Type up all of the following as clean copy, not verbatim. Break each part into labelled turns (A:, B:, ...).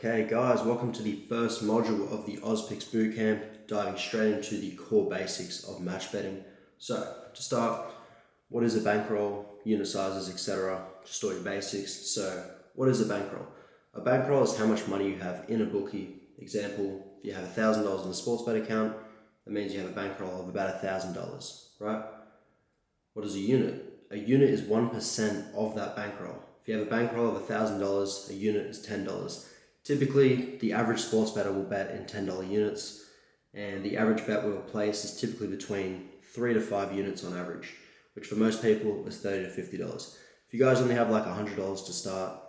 A: Okay guys, welcome to the first module of the AusPicks Bootcamp, diving straight into the core basics of match betting. So to start, what is a bankroll, unit sizes, etc. Just all your basics. So what is a bankroll? A bankroll is how much money you have in a bookie. Example, if you have $1,000 in a sports bet account, that means you have a bankroll of about $1,000, right? What is a unit? A unit is 1% of that bankroll. If you have a bankroll of $1,000, a unit is $10. Typically, the average sports bettor will bet in $10 units, and the average bet we'll place is typically between 3 to 5 units on average, which for most people is $30 to $50. If you guys only have like $100 to start,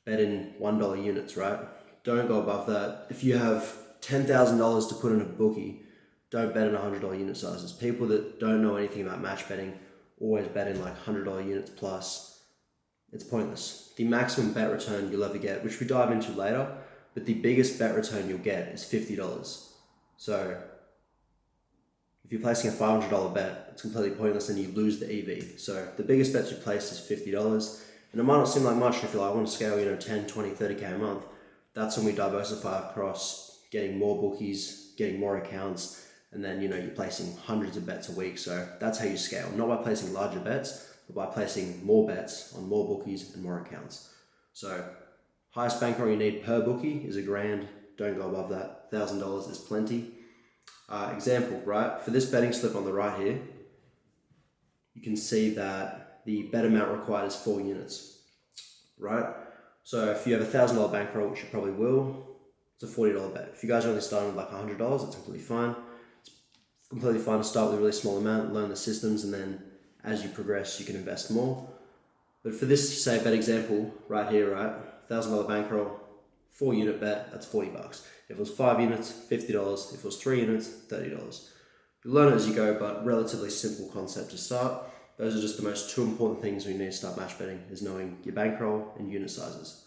A: bet in $1 units, right? Don't go above that. If you have $10,000 to put in a bookie, don't bet in $100 unit sizes. People that don't know anything about match betting always bet in like $100 units plus. It's pointless. The maximum bet return you'll ever get, which we dive into later, but the biggest bet return you'll get is $50. So if you're placing a $500 bet, it's completely pointless and you lose the EV. So the biggest bets you place is $50. And it might not seem like much if you're like, I want to scale, 10, 20, 30K a month. That's when we diversify across getting more bookies, getting more accounts, and then, you're placing hundreds of bets a week. So that's how you scale, not by placing larger bets, but by placing more bets on more bookies and more accounts. So highest bankroll you need per bookie is $1,000. Don't go above that. $1,000 is plenty. Example, right? For this betting slip on the right here, you can see that the bet amount required is 4 units, right? So if you have $1,000 bankroll, which you probably will, it's a $40 bet. If you guys are only starting with like $100, it's completely fine. It's completely fine to start with a really small amount, learn the systems, and then as you progress, you can invest more. But for this, say, bet example right here, right? $1,000 bankroll, 4 unit bet, that's $40. If it was 5 units, $50. If it was 3 units, $30. You learn it as you go, but relatively simple concept to start. Those are just the most 2 important things when you need to start match betting, is knowing your bankroll and unit sizes.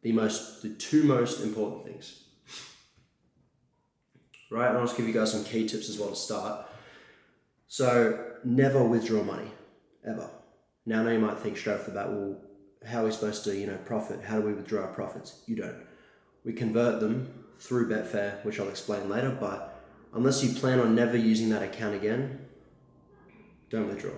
A: The 2 most important things. Right, and I'll just give you guys some key tips as well to start. So never withdraw money, ever. Now I know you might think straight off the bat, well, how are we supposed to, profit? How do we withdraw our profits? You don't. We convert them through Betfair, which I'll explain later, but unless you plan on never using that account again, don't withdraw.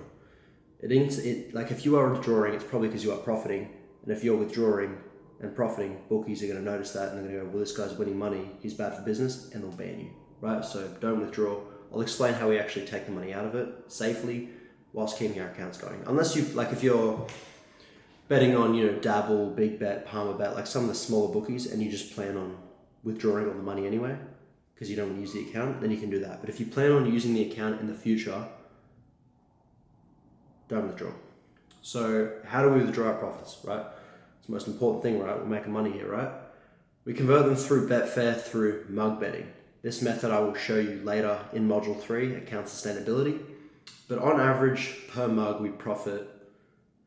A: Like if you are withdrawing, it's probably because you are profiting, and if you're withdrawing and profiting, bookies are going to notice that and they're going to go, well, this guy's winning money, he's bad for business, and they'll ban you, right? So don't withdraw. I'll explain how we actually take the money out of it safely whilst keeping our accounts going. Unless if you're betting on, Dabble, Big Bet, Palmer Bet, like some of the smaller bookies, and you just plan on withdrawing all the money anyway, because you don't want to use the account, then you can do that. But if you plan on using the account in the future, don't withdraw. So how do we withdraw our profits, right? It's the most important thing, right? We're making money here, right? We convert them through Betfair through mug betting. This method I will show you later in Module 3, Account Sustainability. But on average, per mug, we profit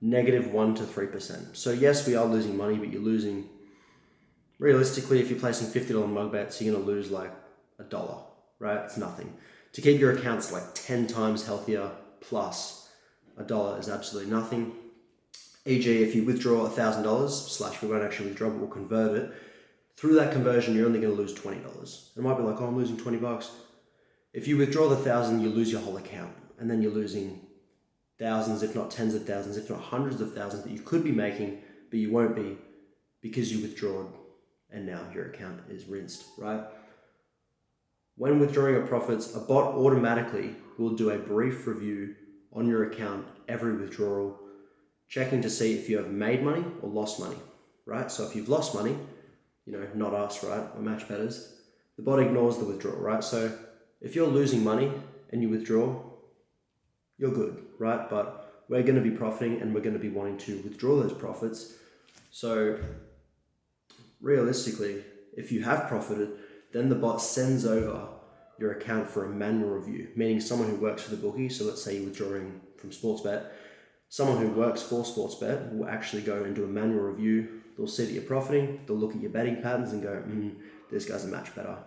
A: -1 to 3%. So yes, we are losing money, but you're losing, realistically, if you're placing $50 mug bets, you're going to lose like $1, right? It's nothing. To keep your accounts like 10 times healthier plus $1 is absolutely nothing. E.g., if you withdraw $1,000, we won't actually withdraw, but we'll convert it. Through that conversion, you're only going to lose $20. It might be like, oh, I'm losing $20. If you withdraw the 1,000, you lose your whole account. And then you're losing thousands, if not tens of thousands, if not hundreds of thousands that you could be making, but you won't be because you withdrew and now your account is rinsed, right? When withdrawing your profits, a bot automatically will do a brief review on your account every withdrawal, checking to see if you have made money or lost money, right? So if you've lost money, not us, right? We're match bettors. The bot ignores the withdrawal, right? So if you're losing money and you withdraw, you're good, right? But we're going to be profiting and we're going to be wanting to withdraw those profits. So realistically, if you have profited, then the bot sends over your account for a manual review, meaning someone who works for the bookie. So let's say you're withdrawing from Sportsbet. Someone who works for Sportsbet will actually go and do a manual review. They'll see that you're profiting, they'll look at your betting patterns and go, this guy's a match better.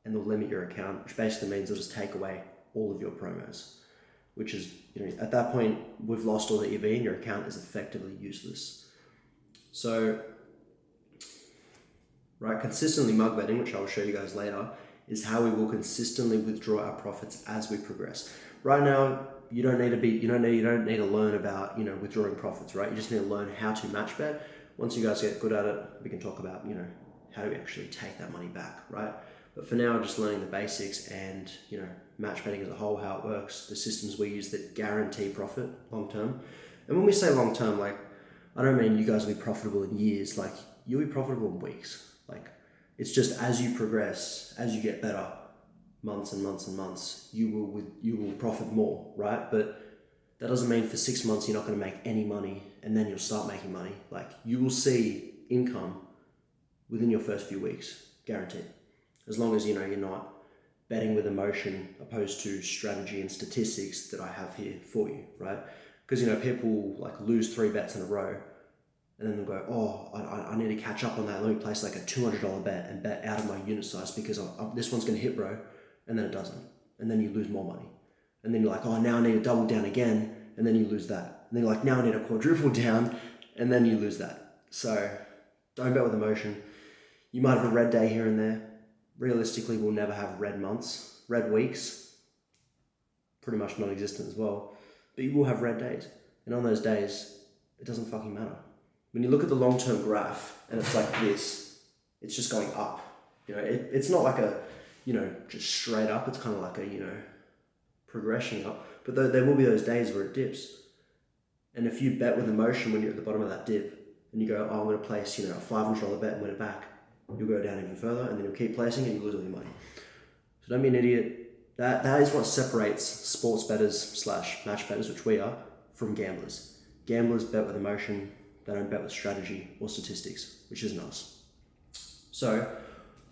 A: And they'll limit your account, which basically means they'll just take away all of your promos, which is, at that point, we've lost all the EV and your account is effectively useless. So right? Consistently mug betting, which I will show you guys later, is how we will consistently withdraw our profits as we progress. Right now, you don't need to learn about, withdrawing profits, right? You just need to learn how to match bet. Once you guys get good at it, we can talk about, how do we actually take that money back, right? But for now, just learning the basics and, match betting as a whole, how it works, the systems we use that guarantee profit long term. And when we say long term, like, I don't mean you guys will be profitable in years, like you'll be profitable in weeks. Like, it's just as you progress, as you get better, months and months and months, you will profit more, right? But that doesn't mean for 6 months you're not going to make any money and then you'll start making money. Like, you will see income within your first few weeks, guaranteed. As long as you're not betting with emotion opposed to strategy and statistics that I have here for you, right? Because people like lose 3 bets in a row and then they'll go, oh, I need to catch up on that. Let me place like a $200 bet and bet out of my unit size because this one's going to hit, bro. And then it doesn't. And then you lose more money. And then you're like, oh, now I need to double down again. And then you lose that. And then you're like, now I need to quadruple down. And then you lose that. So don't bet with emotion. You might have a red day here and there. Realistically, we'll never have red months. Red weeks, pretty much non-existent as well. But you will have red days. And on those days, it doesn't fucking matter. When you look at the long-term graph and it's like this, it's just going up. It's not like a, just straight up. It's kind of like a, progression up. But there will be those days where it dips. And if you bet with emotion when you're at the bottom of that dip and you go, oh, I'm going to place, a $500 bet and win it back, you'll go down even further and then you'll keep placing and you lose all your money. So don't be an idiot. That is what separates sports bettors / match bettors, which we are, from gamblers. Gamblers bet with emotion. They don't bet with strategy or statistics, which isn't us. So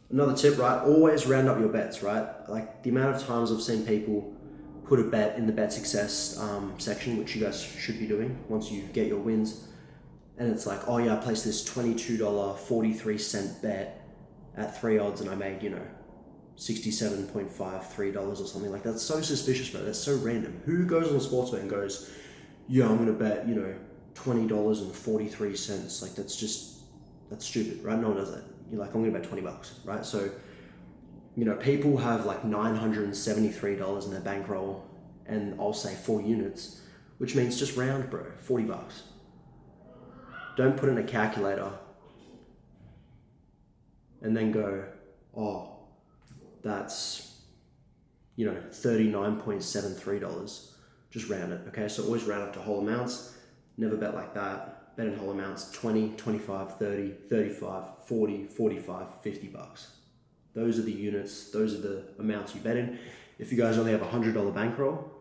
A: another tip, right? Always round up your bets, right? Like, the amount of times I've seen people put a bet in the bet success section, which you guys should be doing once you get your wins. And it's like, oh yeah, I placed this $22.43 bet at 3 odds and I made, $67.53 or something. Like, that's so suspicious, bro. That's so random. Who goes on a sports bet and goes, yeah, I'm going to bet, $20.43. Like, that's stupid, right? No one does that. You're like, I'm going to bet $20, right? So, people have like $973 in their bankroll and I'll say 4 units, which means just round, bro, $40. Don't put in a calculator and then go, oh, that's, $39.73. Just round it, okay? So always round up to whole amounts. Never bet like that. Bet in whole amounts, 20, 25, 30, 35, 40, 45, $50. Those are the units, those are the amounts you bet in. If you guys only have a $100 bankroll,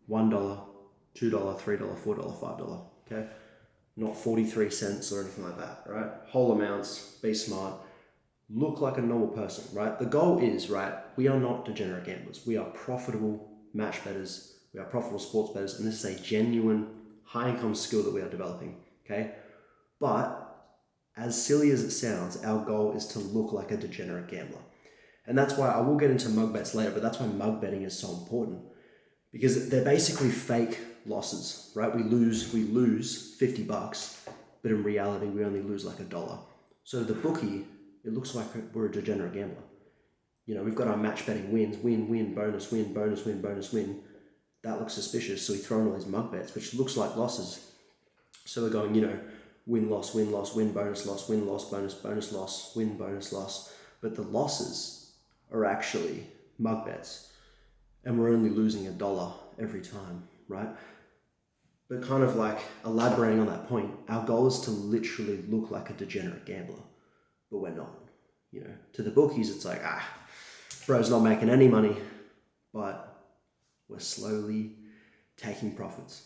A: $1, $2, $3, $4, $5, okay? Not 43 cents or anything like that, right? Whole amounts, be smart, look like a normal person, right? The goal is, right, we are not degenerate gamblers. We are profitable match bettors. We are profitable sports bettors, and this is a genuine high income skill that we are developing, okay? But as silly as it sounds, our goal is to look like a degenerate gambler. And that's why I will get into mug bets later, but that's why mug betting is so important, because they're basically fake losses, right? We lose $50, but in reality, we only lose like $1. So to the bookie, it looks like we're a degenerate gambler. We've got our match betting wins, win, bonus, win, bonus, win, bonus, win. That looks suspicious. So we throw in all these mug bets, which looks like losses. So we're going, win, loss, win, bonus, loss, win, loss, bonus, loss, win, bonus, loss. But the losses are actually mug bets. And we're only losing $1 every time, right? But kind of like elaborating on that point, our goal is to literally look like a degenerate gambler, but we're not. To the bookies, it's like, bro's not making any money, but we're slowly taking profits,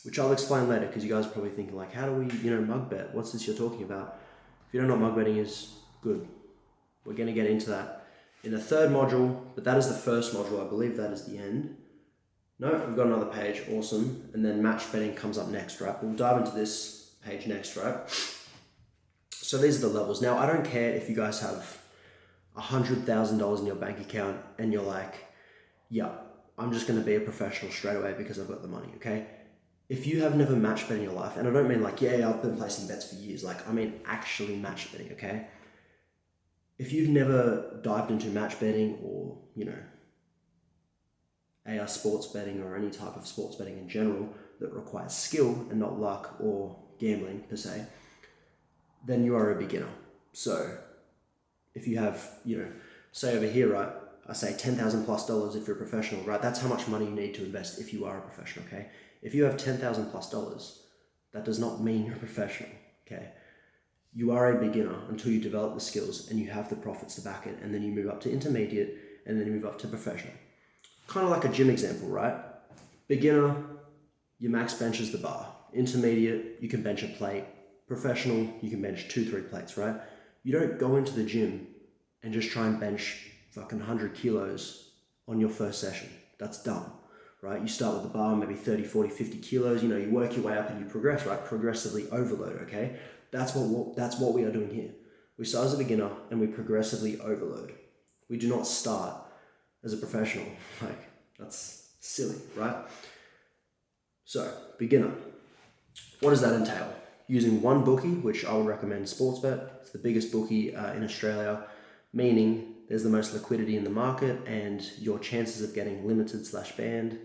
A: which I'll explain later, because you guys are probably thinking like, how do we, mug bet? What's this you're talking about? If you don't know what mug betting is, good. We're going to get into that in the third module, but that is the first module. I believe that is the end. No, we've got another page, awesome. And then match betting comes up next, right? We'll dive into this page next, right? So these are the levels. Now, I don't care if you guys have $100,000 in your bank account and you're like, yeah, I'm just going to be a professional straight away because I've got the money, okay? If you have never match bet in your life, and I don't mean like, yeah, I've been placing bets for years, like I mean actually match betting, okay? if you've never dived into match betting or, AR sports betting or any type of sports betting in general that requires skill and not luck or gambling per se, then you are a beginner. So if you have, say over here, right, I say $10,000 plus if you're a professional, right? That's how much money you need to invest if you are a professional, okay? If you have $10,000 plus, that does not mean you're a professional, okay? You are a beginner until you develop the skills and you have the profits to back it, and then you move up to intermediate and then you move up to professional. Kind of like a gym example, right? Beginner, your max bench is the bar. Intermediate, you can bench a plate. Professional, you can bench 2-3 plates, right? You don't go into the gym and just try and bench fucking 100 kilos on your first session. That's dumb, right? You start with the bar, maybe 30, 40, 50 kilos, you work your way up and you progress, right? Progressively overload, okay? That's what we are doing here. We start as a beginner and we progressively overload. We do not start as a professional. That's silly, right? So, beginner. What does that entail? Using one bookie, which I would recommend Sportsbet. It's the biggest bookie in Australia, meaning there's the most liquidity in the market and your chances of getting limited/banned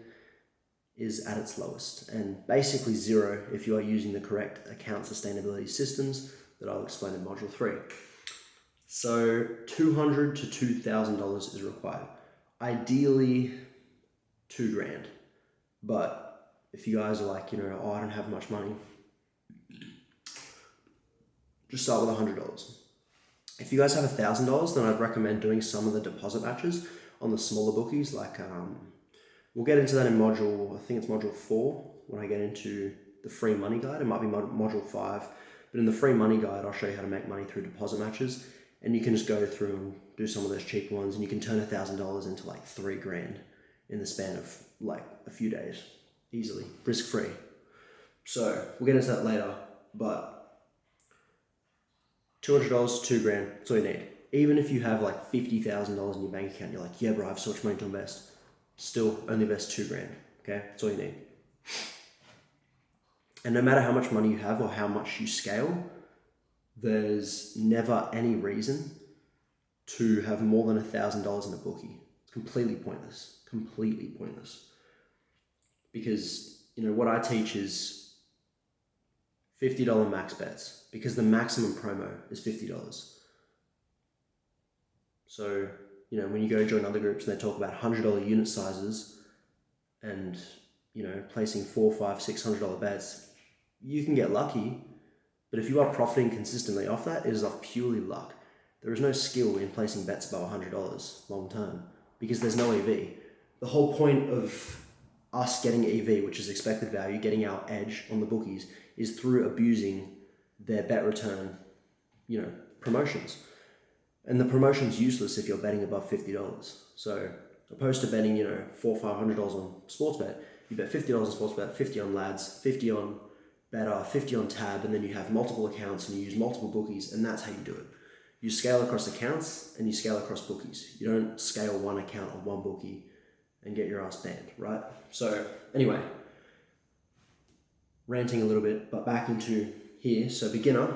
A: is at its lowest, and basically zero if you are using the correct account sustainability systems that I'll explain in Module 3. So $200 to $2,000 is required. Ideally, $2,000. But if you guys are like, oh, I don't have much money, just start with $100. If you guys have $1,000, then I'd recommend doing some of the deposit matches on the smaller bookies. We'll get into that in I think it's module 4, when I get into the free money guide. It might be module 5, but in the free money guide, I'll show you how to make money through deposit matches. And you can just go through and do some of those cheaper ones, and you can turn $1,000 into like $3,000 in the span of like a few days, easily, risk-free. So we'll get into that later, but $200, $2,000, that's all you need. Even if you have like $50,000 in your bank account, you're like, yeah, bro, I have so much money to invest. Still, only invest $2,000, okay? That's all you need. And no matter how much money you have or how much you scale, there's never any reason to have more than $1,000 in a bookie. It's completely pointless. Because, what I teach is $50 max bets, because the maximum promo is $50. So, when you go join other groups and they talk about $100 unit sizes and, placing $400, $500, $600 bets, you can get lucky, but if you are profiting consistently off that, it is off purely luck. There is no skill in placing bets above $100 long term because there's no EV. The whole point of us getting EV, which is expected value, getting our edge on the bookies, is through abusing their bet return, promotions. And the promotion's useless if you're betting above $50. So opposed to betting, $400 or $500 on Sportsbet, you bet $50 on Sportsbet, 50 on Lads, 50 on Better, 50 on Tab, and then you have multiple accounts and you use multiple bookies, and that's how you do it. You scale across accounts and you scale across bookies. You don't scale one account on one bookie and get your ass banned, right? So anyway, ranting a little bit, but back into here. So beginner,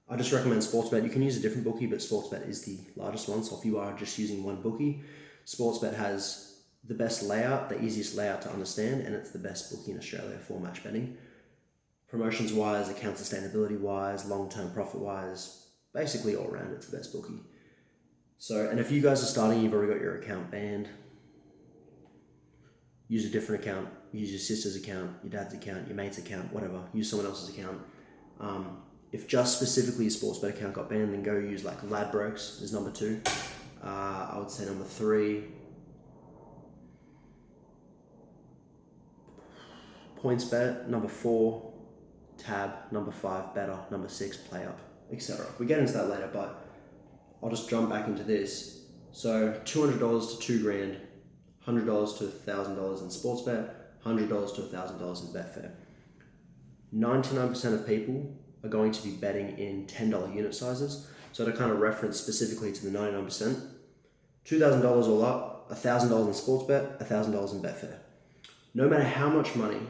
A: I just recommend Sportsbet. You can use a different bookie, but Sportsbet is the largest one. So if you are just using one bookie, Sportsbet has the best layout, the easiest layout to understand, and it's the best bookie in Australia for match betting. Promotions wise, account sustainability wise, long-term profit wise, basically all around, it's the best bookie. So, and if you guys are starting, you've already got your account banned, use a different account, use your sister's account, your dad's account, your mate's account, whatever, use someone else's account. If just specifically your Sportsbet account got banned, then go use like Ladbrokes is number 2. I would say number 3, PointsBet, number 4, Tab, number 5, Better, number 6, PlayUp, etc. We get into that later, but I'll just jump back into this. So $200 to $2,000, $100 to $1,000 in Sportsbet, $100 to $1,000 in Betfair. 99% of people are going to be betting in $10 unit sizes. So to kind of reference specifically to the 99%, $2,000 all up, $1,000 in Sportsbet, $1,000 in Betfair. No matter how much money,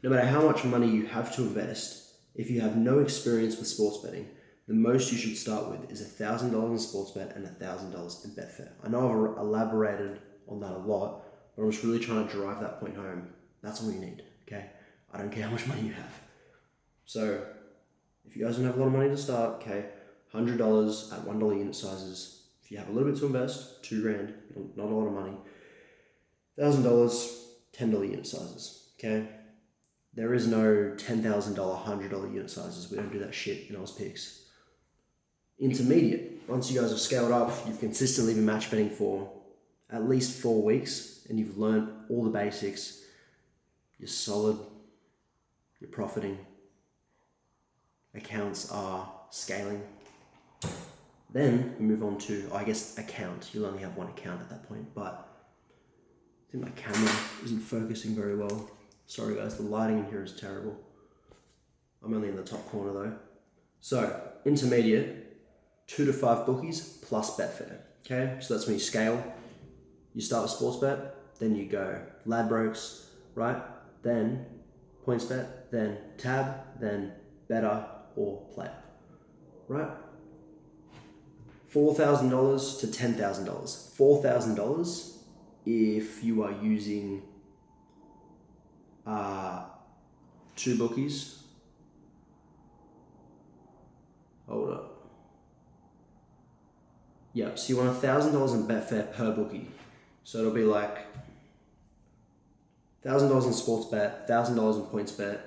A: no matter how much money you have to invest, if you have no experience with sports betting, the most you should start with is $1,000 in Sportsbet and $1,000 in Betfair. I know I've elaborated on that a lot, but I'm just really trying to drive that point home. That's all you need, okay? I don't care how much money you have. So if you guys don't have a lot of money to start, okay, $100 at $1 unit sizes. If you have a little bit to invest, $2,000, not a lot of money. $1,000, $10 unit sizes, okay? There is no $10,000, $100 unit sizes. We don't do that shit in OzPicks. Intermediate. Once you guys have scaled up, you've consistently been match betting for at least 4 weeks, and you've learned all the basics. You're solid. You're profiting. Accounts are scaling. Then we move on to, I guess, account. You'll only have one account at that point, but I think my camera isn't focusing very well. Sorry guys, the lighting in here is terrible. I'm only in the top corner though. So, intermediate, 2 to 5 bookies plus Betfair. Okay, so that's when you scale. You start with Sportsbet, then you go Ladbrokes, right? Then PointsBet, then Tab, then Better or Player, right? $4,000 to $10,000. $4,000 if you are using 2 bookies. Hold up. Yep, so you want $1,000 in Betfair per bookie. So it'll be like $1,000 in Sportsbet, $1,000 in PointsBet,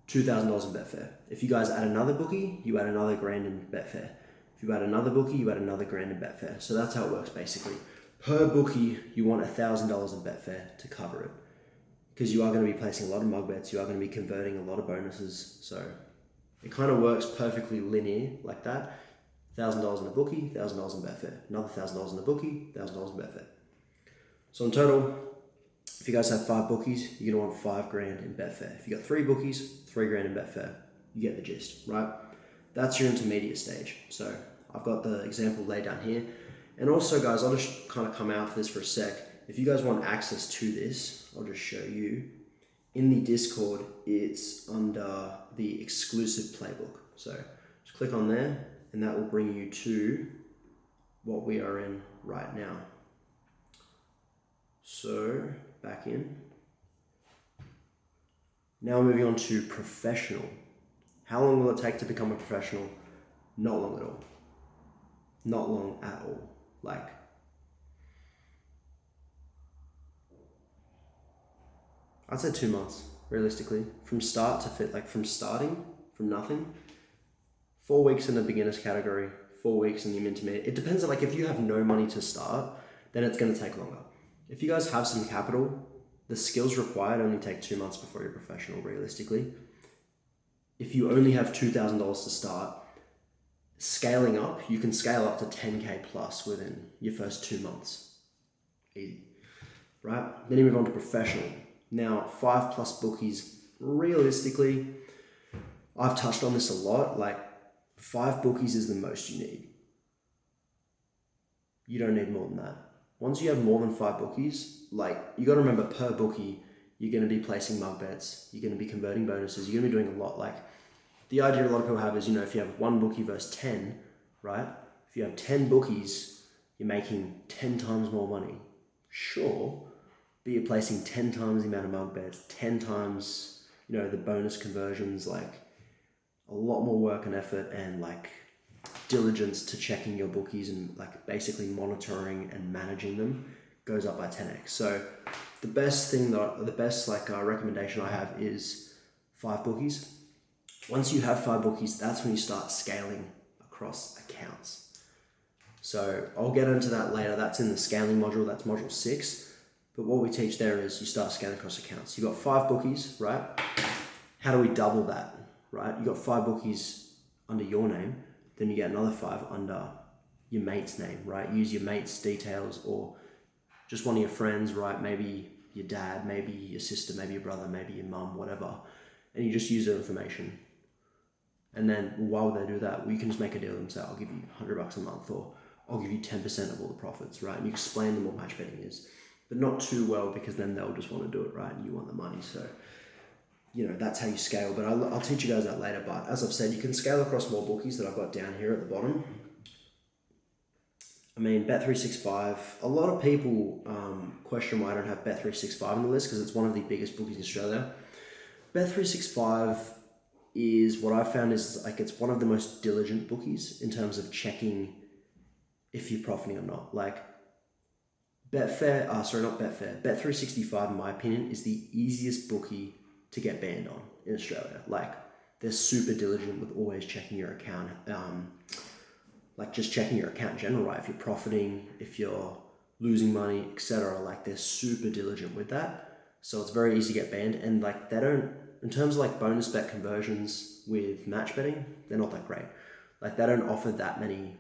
A: $2,000 in Betfair. If you guys add another bookie, you add another $1,000 in Betfair. If you add another bookie, you add another $1,000 in Betfair. So that's how it works basically. Per bookie, you want $1,000 in Betfair to cover it. Because you are going to be placing a lot of mug bets, you are going to be converting a lot of bonuses. So it kind of works perfectly linear like that. $1,000 in a bookie, $1,000 in Betfair. Another $1,000 in a bookie, $1,000 in Betfair. So in total, if you guys have 5 bookies, you're going to want $5,000 in Betfair. If you got 3 bookies, $3,000 in Betfair. You get the gist, right? That's your intermediate stage. So I've got the example laid down here. And also guys, I'll just kind of come out for this for a sec. If you guys want access to this, I'll just show you. In the Discord, it's under the exclusive playbook. So just click on there and that will bring you to what we are in right now. So back in. Now moving on to professional. How long will it take to become a professional? Not long at all. Not long at all. Like, I'd say 2 months, realistically. From start to fit, like from starting, from nothing. 4 weeks in the beginners category, 4 weeks in the intermediate. It depends on, like, if you have no money to start, then it's going to take longer. If you guys have some capital, the skills required only take 2 months before you're professional, realistically. If you only have $2,000 to start, scaling up, you can scale up to 10K plus within your first 2 months. Easy, right? Then you move on to professional. Now, 5+ bookies, realistically, I've touched on this a lot, like 5 bookies is the most you need. You don't need more than that. Once you have more than 5 bookies, like, you got to remember per bookie, you're going to be placing mug bets, you're going to be converting bonuses, you're going to be doing a lot. Like, the idea a lot of people have is, if you have 1 bookie versus 10, right? If you have 10 bookies, you're making 10 times more money. Sure, but you're placing 10 times the amount of mug bets, 10 times, the bonus conversions, like a lot more work and effort and like diligence to checking your bookies and like basically monitoring and managing them goes up by 10x. So the best recommendation I have is 5 bookies. Once you have 5 bookies, that's when you start scaling across accounts. So I'll get into that later. That's in the scaling module. That's module 6. But what we teach there is you start scaling across accounts. You've got 5 bookies, right? How do we double that, right? You got 5 bookies under your name. Then you get another 5 under your mate's name, right? Use your mate's details or just one of your friends, right? Maybe your dad, maybe your sister, maybe your brother, maybe your mum, whatever. And you just use their information. And then while they do that, you can just make a deal with them, say, I'll give you $100 a month, or I'll give you 10% of all the profits, right? And you explain them what match betting is, but not too well, because then they'll just want to do it, right? And you want the money. So that's how you scale. But I'll teach you guys that later. But as I've said, you can scale across more bookies that I've got down here at the bottom. I mean, Bet365, a lot of people question why I don't have Bet365 on the list because it's one of the biggest bookies in Australia. Bet365 is what I found is like it's one of the most diligent bookies in terms of checking if you're profiting or not. Like Bet365 in my opinion is the easiest bookie to get banned on in Australia. Like they're super diligent with always checking your account. Like just checking your account in general, right? If you're profiting, if you're losing money, etc. Like they're super diligent with that. So it's very easy to get banned. And like they don't, in terms of like bonus bet conversions with match betting, they're not that great. Like they don't offer that many,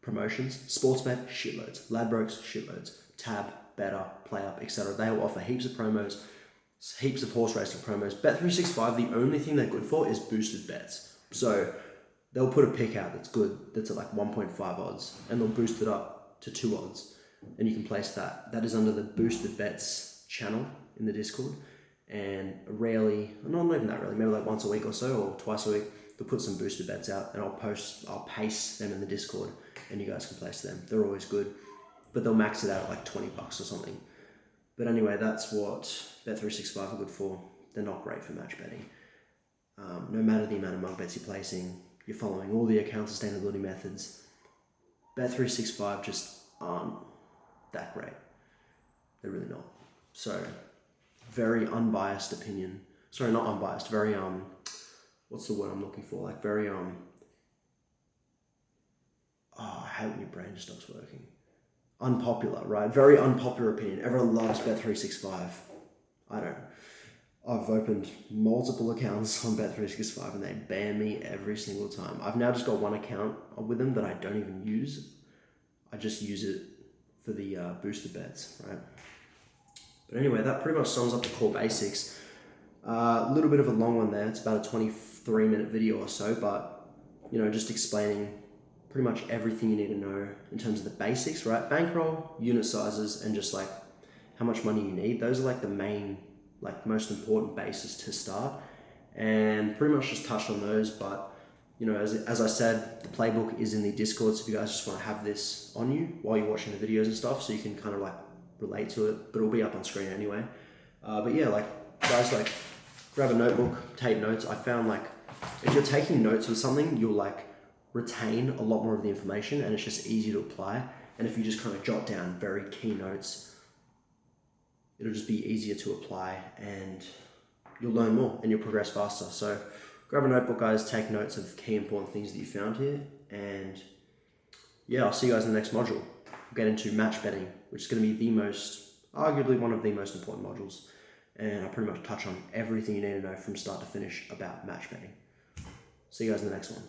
A: promotions. Sportsbet, shitloads. Ladbrokes, shitloads. Tab, Better, PlayUp, etc. They will offer heaps of promos, heaps of horse racing promos. Bet365, the only thing they're good for is boosted bets. So they'll put a pick out that's good, that's at like 1.5 odds, and they'll boost it up to 2 odds. And you can place that. That is under the boosted bets channel in the Discord. And rarely, not even that rarely, maybe like once a week or so, or twice a week, they'll put some boosted bets out and I'll paste them in the Discord and you guys can place them. They're always good, but they'll max it out at like $20 or something. But anyway, that's what Bet365 are good for. They're not great for match betting. No matter the amount of mug bets you're placing, you're following all the account sustainability methods. Bet365 just aren't that great. They're really not. So, very unbiased opinion. Sorry, not unbiased. Very what's the word I'm looking for? Like very I hate when your brain just stops working. Unpopular, right? Very unpopular opinion. Everyone loves Bet365. I don't. I've opened multiple accounts on Bet365 and they ban me every single time. I've now just got one account with them that I don't even use. I just use it for the boosted bets, right? But anyway, that pretty much sums up the core basics. A little bit of a long one there. It's about a 23-minute video or so, but, just explaining pretty much everything you need to know in terms of the basics, right? Bankroll, unit sizes, and just like how much money you need. Those are like the main, like most important bases to start. And pretty much just touched on those, but as I said, the playbook is in the Discord, so if you guys just want to have this on you while you're watching the videos and stuff, so you can kind of like relate to it, but it'll be up on screen anyway. But yeah, like guys, like grab a notebook, take notes. I found like if you're taking notes with something, you'll like retain a lot more of the information and it's just easy to apply. And if you just kind of jot down very key notes, it'll just be easier to apply and you'll learn more and you'll progress faster. So grab a notebook, guys, take notes of key important things that you found here. And yeah, I'll see you guys in the next module. We'll get into match betting, which is going to be arguably one of the most important modules. And I'll pretty much touch on everything you need to know from start to finish about match betting. See you guys in the next one.